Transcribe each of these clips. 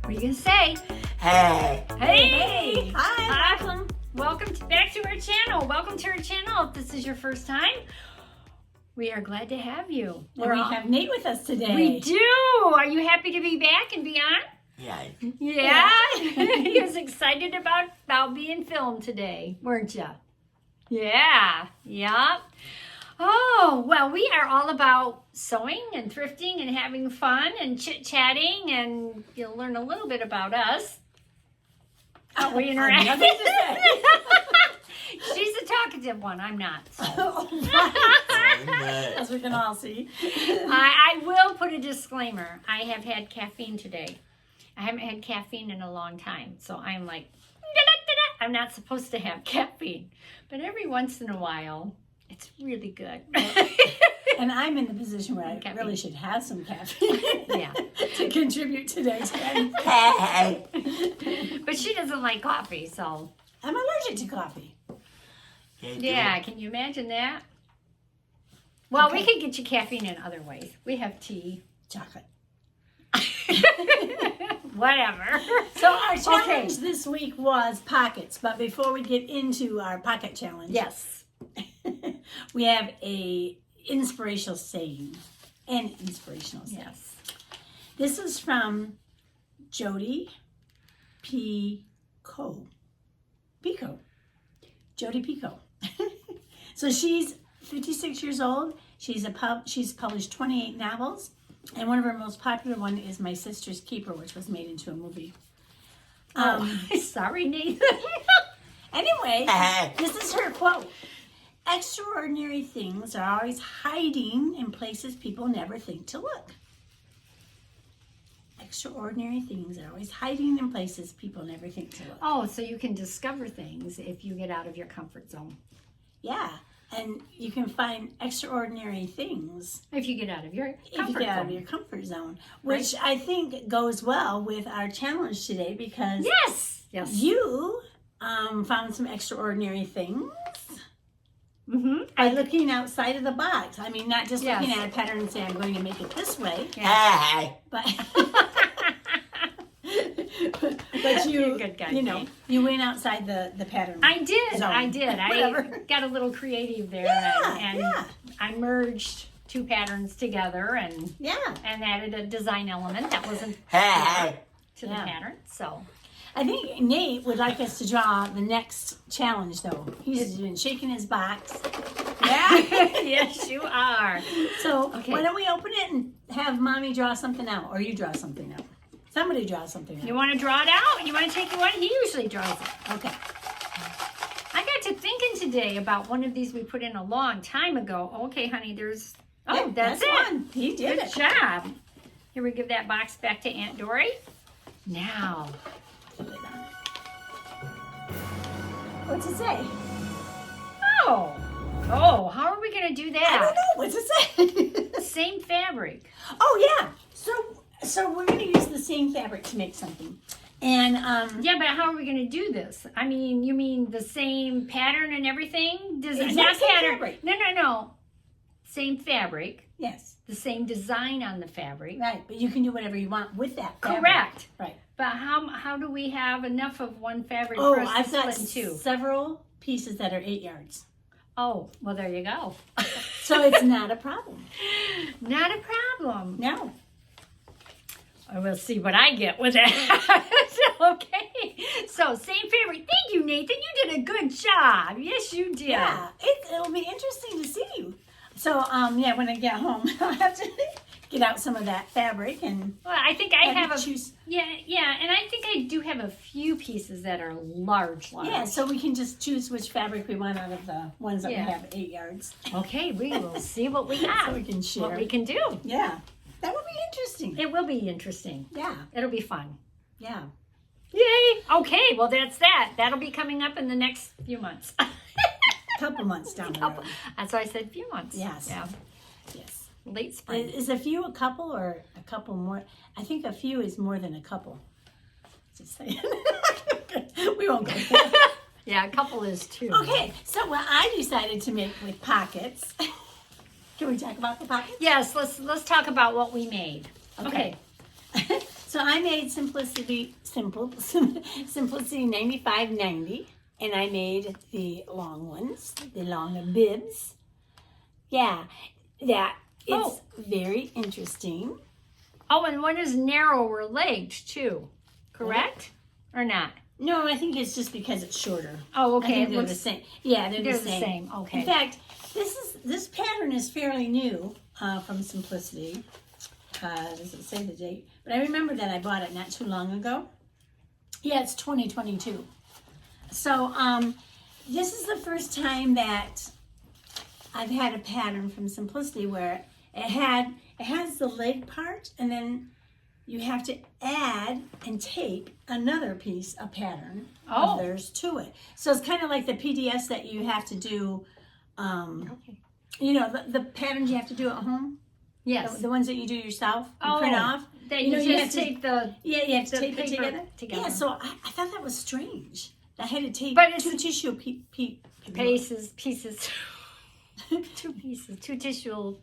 What are you going to say? Hey. Hey. Hi. Welcome back to our channel. Welcome to our channel. If this is your first time, we are glad to have you. And we have Nate with us today. We do. Are you happy to be back and be on? Yeah. Yeah. He was excited about being filmed today, weren't you? Yeah. Yep. Oh, well, we are all about sewing and thrifting and having fun and chit-chatting, and you'll learn a little bit about us. How we interact. Nothing to say. She's a talkative one. I'm not. So. As we can all see. I will put a disclaimer. I have had caffeine today. I haven't had caffeine in a long time, so I'm like, da-da-da-da. I'm not supposed to have caffeine. But every once in a while, it's really good. And I'm in the position where I really should have some caffeine to contribute today. Hey. But she doesn't like coffee, so. I'm allergic to coffee. Yeah, can you imagine that? Well, we could get you caffeine in other ways. We have tea. Chocolate. Whatever. So our challenge this week was pockets. But before we get into our pocket challenge, yes, we have a inspirational saying. Yes. This is from Jody Pico. Jody Pico. So she's 56 years old. She's published 28 novels, and one of her most popular one is My Sister's Keeper, which was made into a movie. Sorry, Nathan. Anyway, this is her quote. Extraordinary things are always hiding in places people never think to look. Extraordinary things are always hiding in places people never think to look. Oh, so you can discover things if you get out of your comfort zone. Yeah, and you can find extraordinary things if you get out of your comfort zone, which I think goes well with our challenge today because yes, you found some extraordinary things. By looking outside of the box. I mean, not just looking at a pattern and saying, I'm going to make it this way. Hey. But you, good guy, you know, you went outside the pattern. I did. zone. I did. Whatever. I got a little creative there, and I merged two patterns together and added a design element that wasn't to the pattern. So I think Nate would like us to draw the next challenge, though. He's been shaking his box. Yeah. Yes, you are. So why don't we open it and have Mommy draw something out, or you draw something out? Somebody draw something out. You want to draw it out? You want to take one? He usually draws it. Okay. I got to thinking today about one of these we put in a long time ago. Okay, honey, there's... Oh, that's it. One. He did Good job. Here, we give that box back to Aunt Dory. Now... What's it say? Oh, how are we going to do that? I don't know. What's it say? Same fabric. Oh, yeah. So we're going to use the same fabric to make something. And yeah, but how are we going to do this? I mean, you mean the same pattern and everything? Exact not same pattern. fabric. No. Same fabric. Yes. The same design on the fabric. Right, but you can do whatever you want with that fabric. Correct. Right. But how do we have enough of one fabric Oh, for us to I've got split in two? several pieces that are 8 yards. Oh, well, there you go. So it's not a problem. Not a problem. No. I will see what I get with that. Okay. So, same fabric. Thank you, Nathan. You did a good job. Yes, you did. Yeah, it'll be interesting to see you. So, when I get home, I'll have to get out some of that fabric and... Well, I think I have choose. Yeah, and I think I do have a few pieces that are large. Yeah, so we can just choose which fabric we want out of the ones that we have 8 yards. Okay, we will see what we got. So we can share. What we can do. Yeah, that would be interesting. It will be interesting. Yeah. It'll be fun. Yeah. Yay! Okay, well, that's that. That'll be coming up in the next few months. Couple months down the road. That's why I said few months. Yes. Yeah. Yes. Late spring. Is a few a couple or a couple more? I think a few is more than a couple. Just saying. We won't go there. Yeah, a couple is two. Okay, so what I decided to make with pockets. Can we talk about the pockets? Yes, let's talk about what we made. Okay. So I made Simplicity 95.90, and I made the long ones, the long bibs. Yeah, that it's very interesting. Oh, and one is narrower legged too, correct? Or not? No, I think it's just because it's shorter. Oh, I okay. think they're the same. Yeah, they're the same. Okay. In fact, this pattern is fairly new from Simplicity. Does it say the date? But I remember that I bought it not too long ago. Yeah, it's 2022. So this is the first time that I've had a pattern from Simplicity where it has the leg part, and then you have to add and tape another piece of pattern of theirs to it. So it's kind of like the PDS that you have to do, you know, the patterns you have to do at home. Yes. The ones that you do yourself, you print off. That you just tape the Yeah, you have to tape it paper together. Yeah, so I thought that was strange. I had to tape But it's- two tissue pieces. Two pieces of tissue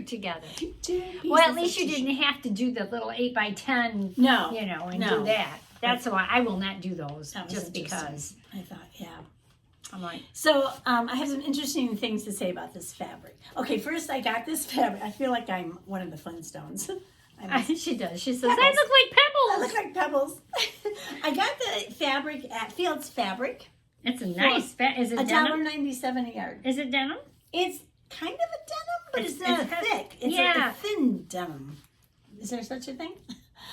together. Well, at least you didn't have to do the little 8x10. No, You know, and no. do that. That's why I will not do those. That was Just interesting. because I thought, yeah. I'm like, So I have some interesting things to say about this fabric. Okay, first I got this fabric. I feel like I'm one of the Flintstones. she does. She says, Pebbles. I look like I pebbles. look like pebbles. I got the fabric at Fields Fabric. It's a nice. Is it denim? $1.97 a yard. Is it denim? It's kind of a denim, but it's not it's- thick. It's yeah. a thin denim. Is there such a thing?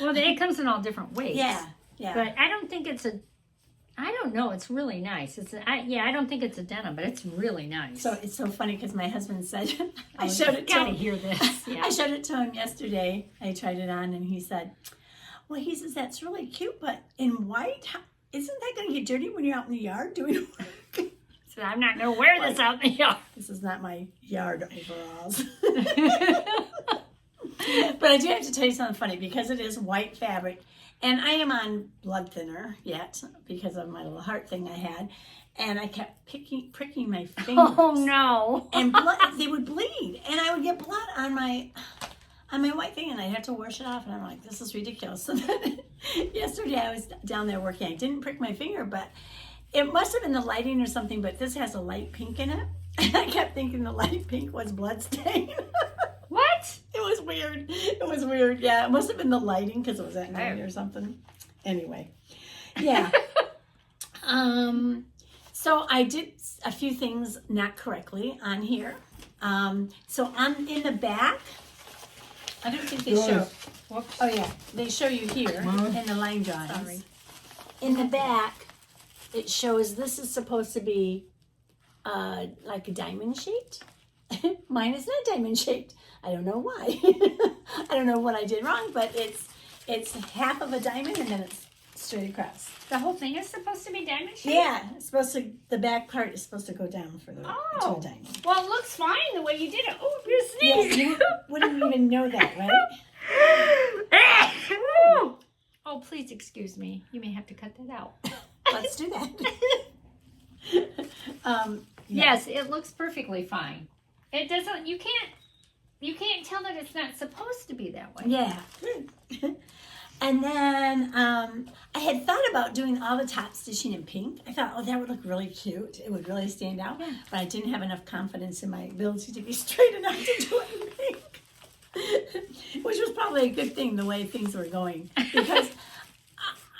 Well, it comes in all different weights. Yeah. But I don't think it's a. I don't know. It's really nice. I don't think it's a denim, but it's really nice. So it's so funny because my husband said I Oh, showed you it to gotta him. hear this. Yeah. I showed it to him yesterday. I tried it on, and he said, "Well, he says that's really cute, but in white, isn't that going to get dirty when you're out in the yard doing work?" So I'm not gonna wear this out in the yard. This is not my yard overalls. But I do have to tell you something funny because it is white fabric, and I am on blood thinner yet because of my little heart thing I had, and I kept pricking my fingers. Oh no! And blood, they would bleed, and I would get blood on my white thing, and I'd have to wash it off, and I'm like, this is ridiculous. So then yesterday I was down there working. I didn't prick my finger, but it must have been the lighting or something, but this has a light pink in it, and I kept thinking the light pink was blood stain. What? It was weird. It was weird. Yeah, it must have been the lighting because it was at night or something. Anyway, yeah. So I did a few things not correctly on here. So in the back, I don't think they show. Whoops. Oh yeah, they show you here in the line drawings. Sorry. In the back, it shows this is supposed to be like a diamond shaped. Mine is not diamond shaped. I don't know why. I don't know what I did wrong, but it's half of a diamond and then it's straight across. The whole thing is supposed to be diamond shaped? Yeah, it's supposed to. The back part is supposed to go down for the to a diamond. Well, it looks fine the way you did it. Oh, you Yeah, sneezed. you wouldn't even know that, right? Oh, please excuse me. You may have to cut that out. Let's do that. Yes, it looks perfectly fine. It doesn't. You can't tell that it's not supposed to be that way. Yeah. And then I had thought about doing all the top stitching in pink. I thought, oh, that would look really cute. It would really stand out. Yeah. But I didn't have enough confidence in my ability to be straight enough to do it in pink. Which was probably a good thing, the way things were going. Because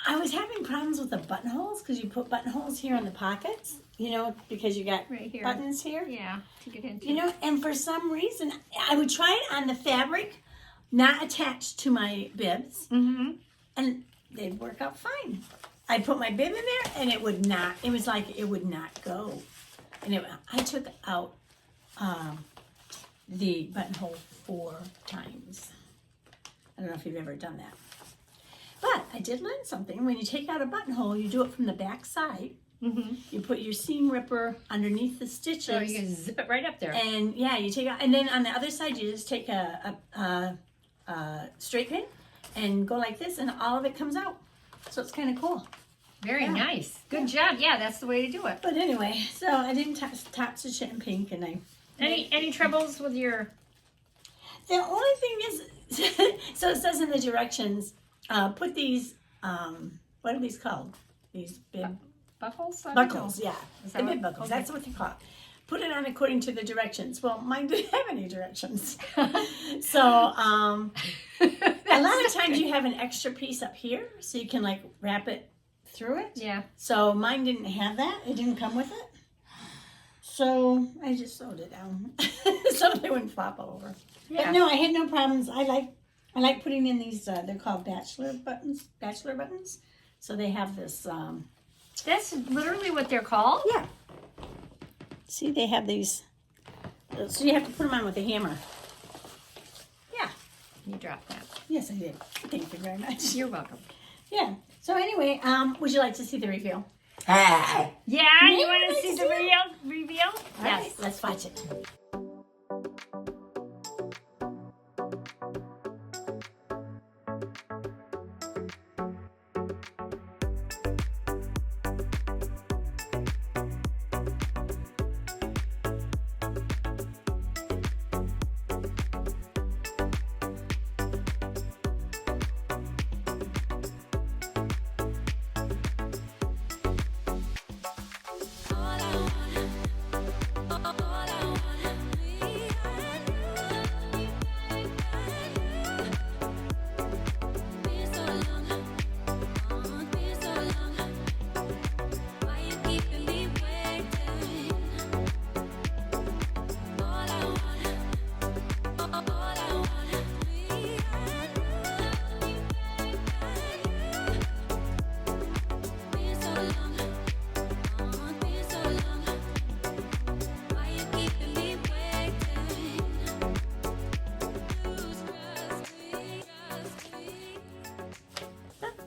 I was having problems with the buttonholes, because you put buttonholes here in the pockets, you know, because you got Right here. buttons here. Yeah, to get into. You know, and for some reason, I would try it on the fabric, not attached to my bibs, Mm-hmm. and they'd work out fine. I'd put my bib in there, and it would not. It was like it would not go. And I took out the buttonhole 4 times. I don't know if you've ever done that, but I did learn something. When you take out a buttonhole, you do it from the back side. Mm-hmm. You put your seam ripper underneath the stitches. So you can zip it right up there. And yeah, you take out, and then on the other side, you just take a straight pin and go like this, and all of it comes out. So it's kind of cool. Very nice. Good job. Yeah, that's the way to do it. But anyway, so I didn't top stitch it in pink, and Any troubles with your? the only thing is So it says in the directions, put these, what are these called? These bib Buckles? I don't know. buckles, yeah. Is The that bib what- buckles, okay. that's what they're called. Put it on according to the directions. Well, mine didn't have any directions. So, a lot of times you have an extra piece up here, so you can like wrap it through it. Yeah. So mine didn't have that. It didn't come with it. So I just sewed it down so they wouldn't flop over. Yeah. But no, I had no problems. I like putting in these. They're called bachelor buttons. Bachelor buttons. So they have this. That's literally what they're called? Yeah. See, they have these. So you have to put them on with a hammer. Yeah. You dropped that. Yes, I did. Thank you very much. You're welcome. Yeah. So anyway, would you like to see the reveal? Hey. Yeah, you want to see the reveal? All right, let's watch it.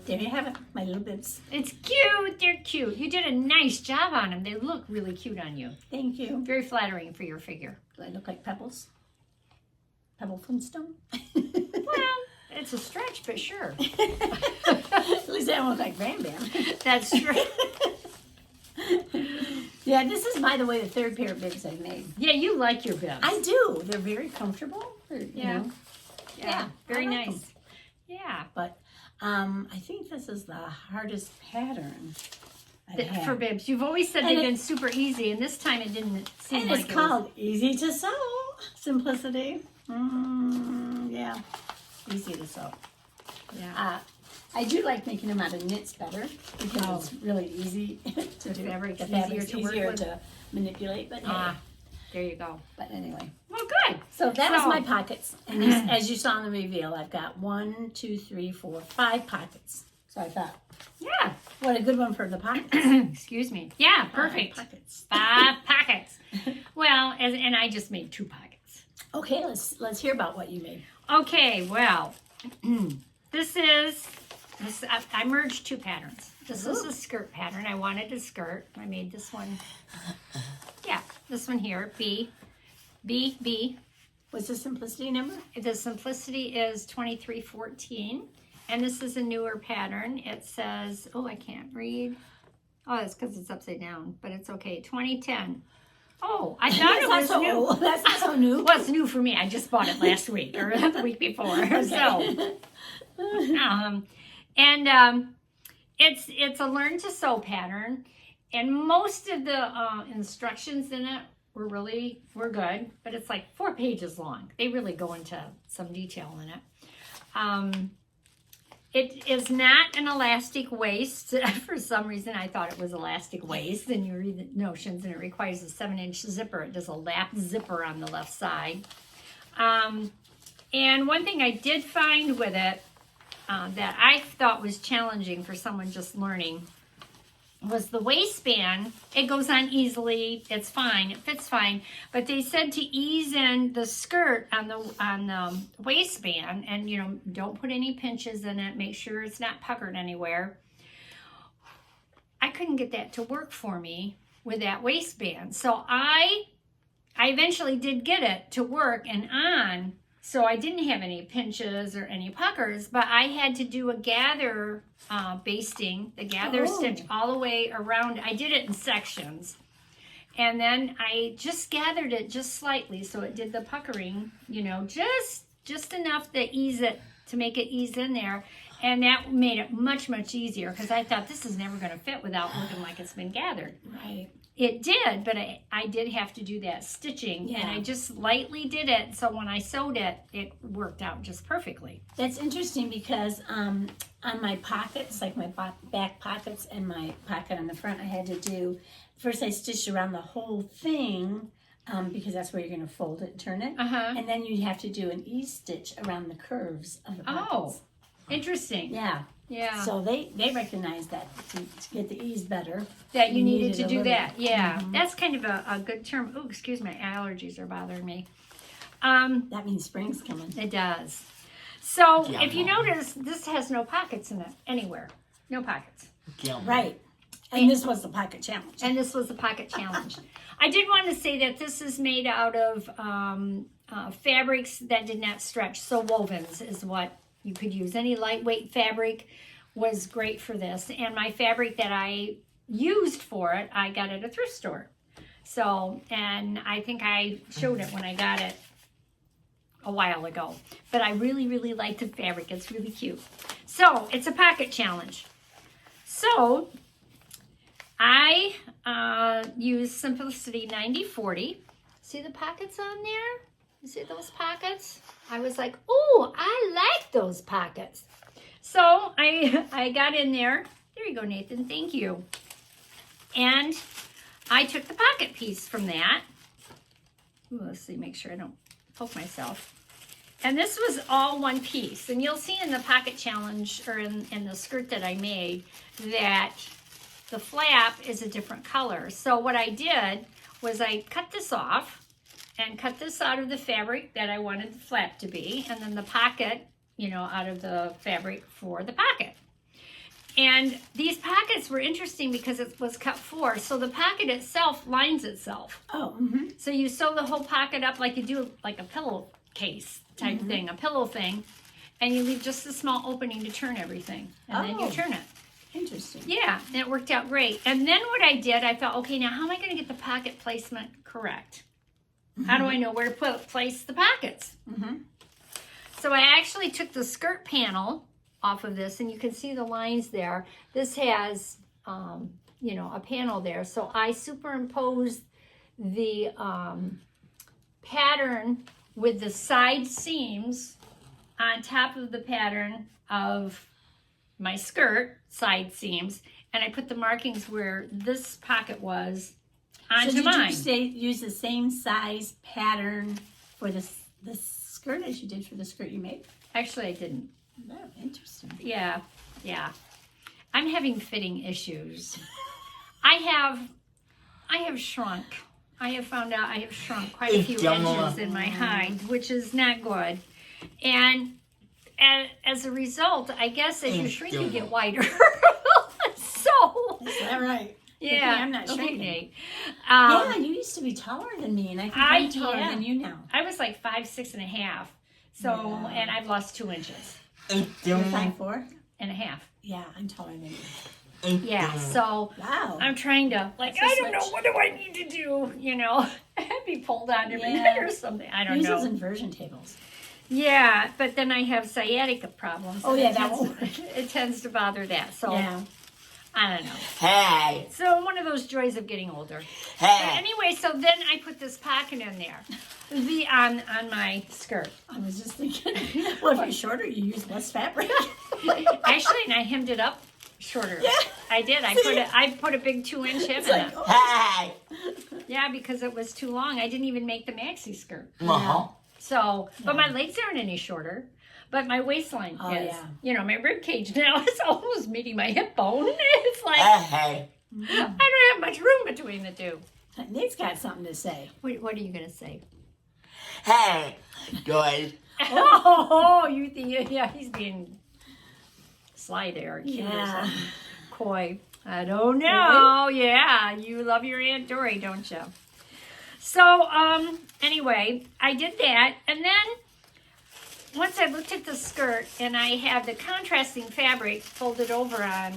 There you have it, my little bibs. It's cute. They're cute. You did a nice job on them. They look really cute on you. Thank you. Very flattering for your figure. Do I look like Pebbles? Pebble Flintstone? Well, it's a stretch, but sure. At least I don't look like Bam Bam. That's true. Yeah, this is, by the way, the third pair of bibs I've made. Yeah, you like your bibs. I do. They're very comfortable. You Yeah. know. Yeah, very I like nice. 'em. Yeah. But I think this is the hardest pattern I've had. For bibs. You've always said And they've it- been super easy, and this time it didn't seem And like it's it was. called Easy to Sew. Simplicity. Yeah. Easy to sew. Yeah. I do like making them out of knits better because Oh. it's really easy to do. fabric's The easier fabric's to work easier with. to manipulate. But Ah, there you go. but anyway. Well, good. So that was So- my pockets. And as you saw in the reveal, I've got 1, 2, 3, 4, 5 pockets. So I thought, Yeah. what a good one for the pockets. Excuse me. Yeah, perfect. 5 pockets. 5 pockets. Well, and I just made 2 pockets. Okay, let's hear about what you made. Okay, well, this I merged 2 patterns. This is a skirt pattern. I wanted a skirt. I made this one. Yeah, this one here, B. What's the simplicity number? The simplicity is 2314. And this is a newer pattern. It says, oh, I can't read. Oh, it's because it's upside down, but it's okay. 2010. Oh, I thought it was so new. old. That's not so new. Well, it's new for me. I just bought it last week or the week before. So, it's a learn to sew pattern, and most of the instructions in it were good, but it's like 4 pages long. They really go into some detail in it. It is not an elastic waist. For some reason, I thought it was elastic waist. And you read the notions, and it requires a 7-inch zipper. It does a lap zipper on the left side. And one thing I did find with it that I thought was challenging for someone just learning was the waistband. It goes on easily. It's fine. It fits fine. But they said to ease in the skirt on the waistband, and don't put any pinches in it. Make sure it's not puckered anywhere. I couldn't get that to work for me with that waistband. So I eventually did get it to work and on. So I didn't have any pinches or any puckers, but I had to do a gather basting, the gather stitch all the way around. I did it in sections. And then I just gathered it just slightly so it did the puckering, just just enough to make it ease in there. And that made it much, much easier because I thought this is never going to fit without looking like it's been gathered. Right. It did, but I did have to do that stitching, and I just lightly did it. So when I sewed it, it worked out just perfectly. That's interesting because on my pockets, like my back pockets and my pocket on the front, I had to do, first I stitched around the whole thing because that's where you're going to fold it and turn it. And then you have to do an E-stitch around the curves of the pockets. Oh, interesting. Yeah. Yeah. So they recognize that to get the ease better. That you needed to a do little. that. Yeah. That's kind of a good term. Oh, excuse me. Allergies are bothering me. That means spring's coming. It does. So Yeah, if you Mom. notice, this has no pockets in it anywhere. No pockets. Right. And this was the pocket challenge. And this was the pocket challenge. I did want to say that this is made out of fabrics that did not stretch. So wovens is what you could use. Any lightweight fabric was great for this. And my fabric that I used for it, I got at a thrift store. So, and I think I showed it when I got it a while ago. But I really, really like the fabric. It's really cute. So, it's a pocket challenge. So, I use Simplicity 9040. See the pockets on there? You see those pockets? I was like, oh, I like those pockets. So I got in there. There you go, Nathan. Thank you. And I took the pocket piece from that. Ooh, let's see, make sure I don't poke myself. And this was all one piece. And you'll see in the pocket challenge, or in the skirt that I made, that the flap is a different color. So what I did was I cut this off and cut this out of the fabric that I wanted the flap to be, and then the pocket, out of the fabric for the pocket. And these pockets were interesting because it was cut 4, so the pocket itself lines itself. Oh, So you sew the whole pocket up like you do like a pillowcase type thing, a pillow thing, and you leave just a small opening to turn everything, and then you turn it. interesting. Yeah, and it worked out great. And then what I did, I thought, okay, now how am I going to get the pocket placement correct? How do I know where to place the pockets? So I actually took the skirt panel off of this, and you can see the lines there. This has, a panel there. So I superimposed the pattern with the side seams on top of the pattern of my skirt side seams, and I put the markings where this pocket was onto so mine. did you use the same size pattern for the skirt as you did for the skirt you made? Actually, I didn't. Oh, interesting. Yeah. I'm having fitting issues. I have shrunk. I have found out I have shrunk quite a few inches in my hide, which is not good. And as a result, I guess as you shrink, you get wider. So, Is that right? yeah. I'm not Okay, shrinking. Nate. Yeah, you used to be taller than me, and I think I'm taller yeah. than you now. I was like 5'6.5". So, Yeah. and I've lost 2 inches You're 5'4"? and a half. Yeah, I'm taller than you. Yeah. So Wow. I'm trying to, like, That's a I don't know, switch. what do I need to do? Be pulled on every Yeah. night or something. I don't Use know. those inversion tables. Yeah, but then I have sciatica problems. Oh, and yeah, it that tends, won't it tends to bother that. So Yeah. I don't know. Hey. So one of those joys of getting older. But Hey. anyway, so then I put this pocket in there, on my skirt. I was just thinking, well, if you're shorter, you use less fabric. Actually, and I hemmed it up shorter. Yeah. I did. I put a big 2-inch hem It's in like, it. Hey. Yeah, because it was too long. I didn't even make the maxi skirt. Uh-huh. So, but my legs aren't any shorter. But my waistline Oh, is. yeah. My rib cage now is almost meeting my hip bone. It's like Hey. I don't have much room between the two. Nate's got something to say. What are you gonna say? Hey. Good. Oh, you think? Yeah, he's being sly there, cute or Yeah. something. Coy. I don't know. Yeah, you love your Aunt Dory, don't you? So, anyway, I did that, and then once I looked at the skirt and I had the contrasting fabric folded over on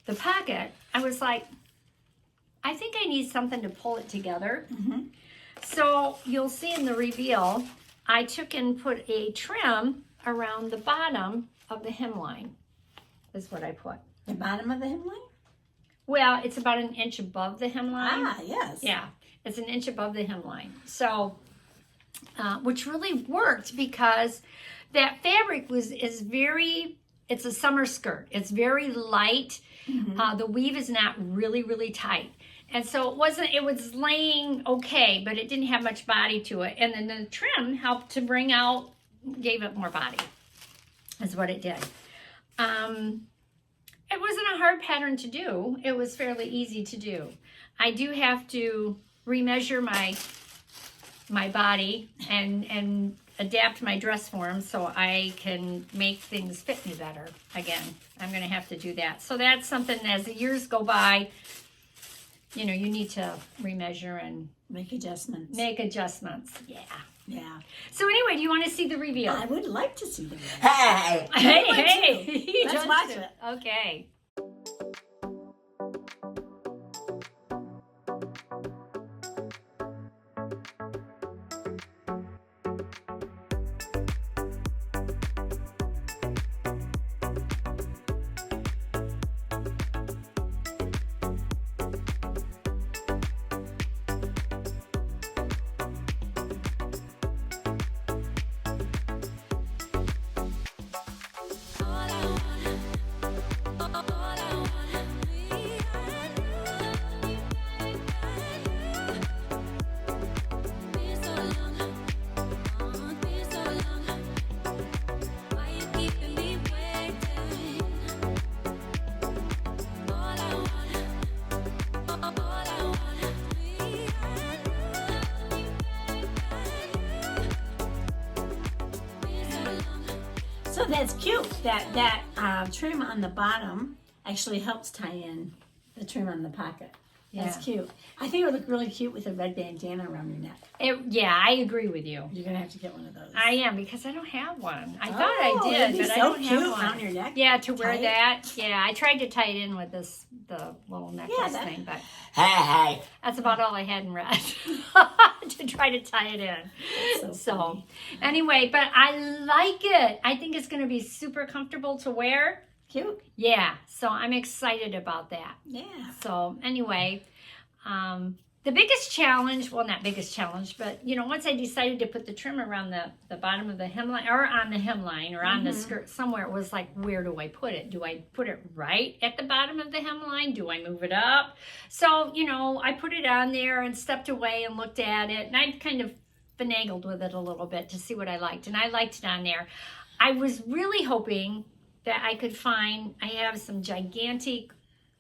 the pocket, I was like, I think I need something to pull it together. So you'll see in the reveal I took and put a trim around the bottom of the hemline, is what I put. The bottom of the hemline? Well, it's about an inch above the hemline. Ah, yes. Yeah, it's an inch above the hemline. So, which really worked because that fabric it's a summer skirt. It's very light. The weave is not really, really tight. And so it was laying okay, but it didn't have much body to it. And then the trim helped to gave it more body, is what it did. It wasn't a hard pattern to do. It was fairly easy to do. I do have to remeasure my body and adapt my dress form so I can make things fit me better. Again, I'm going to have to do that. So that's something as the years go by, you need to remeasure and Make adjustments. Yeah. Yeah. So anyway, do you want to see the reveal? I would like to see the reveal. Hey. Hey. He Let's does watch too. it. Okay. So that's cute. That trim on the bottom actually helps tie in the trim on the pocket. That's Yeah. cute. I think it would look really cute with a red bandana around your neck. Yeah, I agree with you. You're gonna have to get one of those. I am, because I don't have one. I thought I Oh, did, it'd be but I so don't cute have one. around your neck. Yeah, to wear Tie it. that. Yeah, I tried to tie it in with the little necklace that- thing, but Hey. that's about all I had in red to try to tie it in. That's so funny. Anyway, but I like it. I think it's going to be super comfortable to wear. Cute. Yeah, so I'm excited about that. Yeah. So anyway, the biggest challenge, well, not biggest challenge, but once I decided to put the trim around the bottom of the hemline, or on the hemline, or on the skirt somewhere, it was like, where do I put it? Do I put it right at the bottom of the hemline? Do I move it up? So, I put it on there and stepped away and looked at it, and I kind of finagled with it a little bit to see what I liked, and I liked it on there. I was really hoping that I could I have some gigantic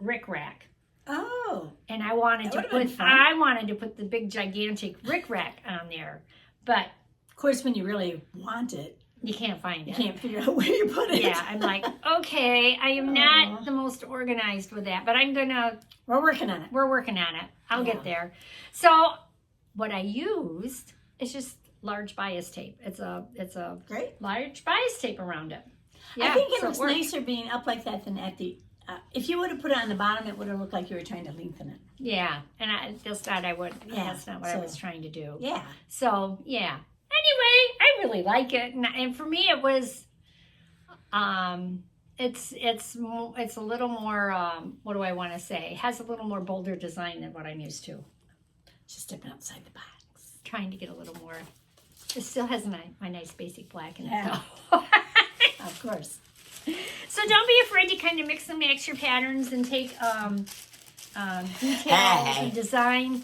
rickrack. Oh. And I wanted That to would've been put fun. the big gigantic rickrack on there, but Of course, when you really want it, you can't find you it. can't figure out where you put it. Yeah, I'm like, okay, I am not the most organized with that, but We're working on it. we're working on it. I'll Yeah. get there. So what I used is just large bias tape. It's a Great. large bias tape around it. I think it so looks worked. nicer being up like that than at the. If you would have put it on the bottom, it would have looked like you were trying to lengthen it. Yeah, and that's not Yeah, that's not what I so- was trying to do. Yeah. So yeah. Anyway, I really like it, and for me, it was, it's a little more. What do I want to say? It has a little more bolder design than what I'm used to. Just stepping outside the box. Trying to get a little more. It still has my nice basic black in it, Yeah. though. Of course. So don't be afraid to kind of mix and match your patterns and take details and design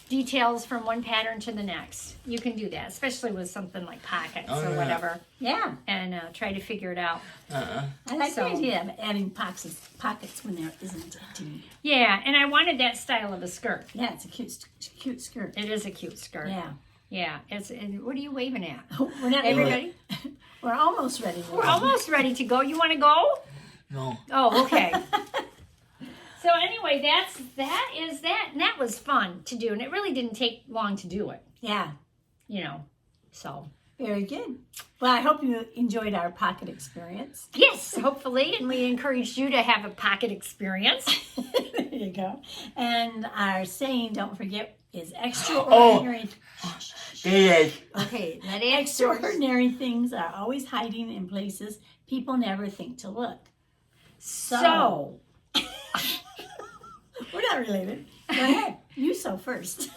details from one pattern to the next. You can do that, especially with something like pockets or yeah. whatever, Yeah. and try to figure it out. I like So- the idea of adding pockets when there isn't any. Yeah, and I wanted that style of a skirt. Yeah, it's a cute skirt. It is a cute skirt. Yeah. Yeah. What are you waving at? We're not Everybody? We're almost ready. We're almost ready to go. You want to go? No. Oh, okay. So anyway, that is that, and that was fun to do, and it really didn't take long to do it, Yeah. So Very good. Well, I hope you enjoyed our pocket experience. Yes, hopefully, and we encouraged you to have a pocket experience. There you go. And our saying, don't forget, is extraordinary. There is. Okay, that answers. Extraordinary things are always hiding in places people never think to look. So, We're not related. Go ahead. You sew first.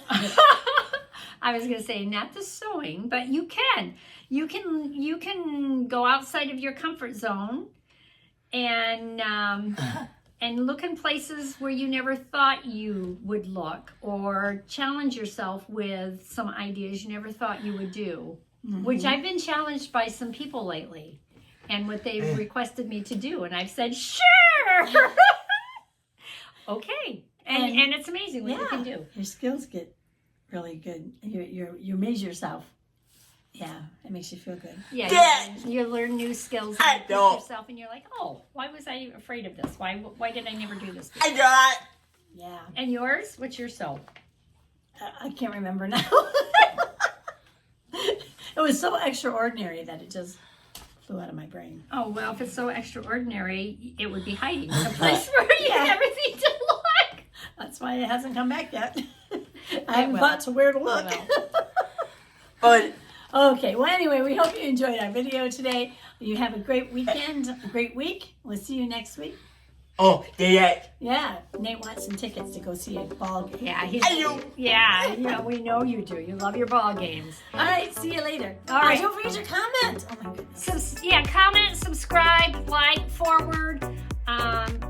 I was going to say not the sewing, but you can. You can go outside of your comfort zone and look in places where you never thought you would look, or challenge yourself with some ideas you never thought you would do. Which I've been challenged by some people lately, and what they've requested me to do, and I've said sure. Okay, and it's amazing what you can do. Your skills get really good. You measure yourself. Yeah, it makes you feel good. Yeah, Dad! you learn new skills I about don't. yourself, and you're like, oh, why was I afraid of this? Why did I never do this I before? got. Yeah, And yours? What's your sew? I can't remember now. It was so extraordinary that it just flew out of my brain. Oh, well, if it's so extraordinary, it would be hiding in a place where you never think to look. That's why it hasn't come back yet. I haven't will. thought to where to look. But Okay, well, anyway, we hope you enjoyed our video today. You have a great weekend, a great week. We'll see you next week. there is. Yeah, Nate wants some tickets to go see a ball game. Yeah, I do. we know you do. You love your ball games. All right, see you later. All right. Don't forget to comment. Oh, my goodness. Comment, subscribe, like, forward, and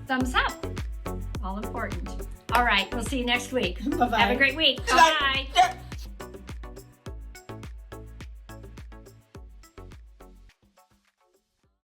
thumbs up. All important. All right, we'll see you next week. Bye-bye. Have a great week. Bye. Bye.